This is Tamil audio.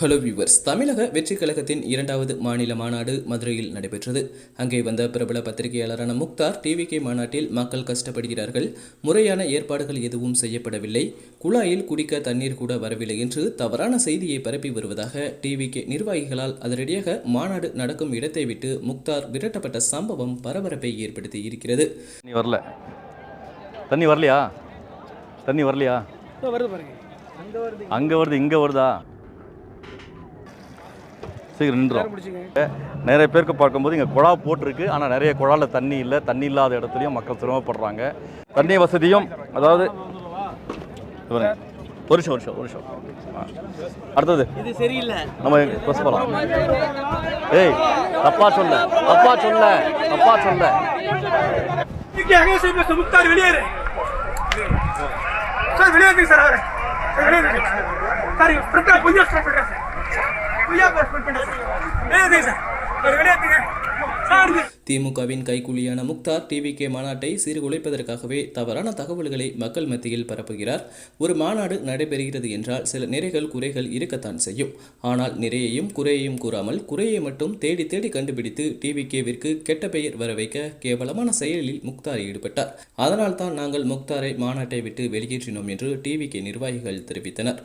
ஹலோ வியூவர்ஸ், தமிழக வெற்றி கழகத்தின் 2வது மாநில மாநாடு மதுரையில் நடைபெற்றது. அங்கே வந்த பிரபல பத்திரிகையாளரான முக்தார், டிவிகே மாநாட்டில் மக்கள் கஷ்டப்படுகிறார்கள், முறையான ஏற்பாடுகள் எதுவும் செய்யப்படவில்லை, குழாயில் குடிக்க தண்ணீர் கூட வரவில்லை என்று தவறான செய்தியை பரப்பி வருவதாக டிவிகே நிர்வாகிகளால் அதிரடியாக மாநாடு நடக்கும் இடத்தை விட்டு முக்தார் விரட்டப்பட்ட சம்பவம் பரபரப்பை ஏற்படுத்தி இருக்கிறது. தண்ணி வரலையா? தண்ணி வரலையா? அங்கே வருது, இங்கே வருதா? சீக்கிரம் நின்றோம். நிறைய பேருக்கு பார்க்கும்போது இங்கே குழா போட்டிருக்கு, ஆனால் நிறைய குழாவில் தண்ணி இல்லை. தண்ணி இல்லாத இடத்துலையும் மக்கள் சிரமப்படுறாங்க. தண்ணி வசதியும், அதாவது ஒரு நிமிஷம் அடுத்தது இது சரியில்லை. நம்ம பஸ் போகலாம். ஏய், தப்பா சொல்ல. முக்தார் வெளியேறு சார், வெளியேறு சார். திமுகவின் கைக்கூலியான முக்தார் டிவிகே மாநாட்டை சீர்குலைப்பதற்காகவே தவறான தகவல்களை மக்கள் மத்தியில் பரப்புகிறார். ஒரு மாநாடு நடைபெறுகிறது என்றால் சில நிறைகள் குறைகள் இருக்கத்தான் செய்யும். ஆனால் நிறையையும் குறையையும் கூறாமல் குறையை மட்டும் தேடி தேடி கண்டுபிடித்து டிவிகேவிற்கு கெட்ட பெயர் வர வைக்க கேவலமான செயலில் முக்தார் ஈடுபட்டார். அதனால் தான் நாங்கள் முக்தாரை மாநாட்டை விட்டு வெளியேற்றினோம் என்று டிவிகே நிர்வாகிகள் தெரிவித்தனர்.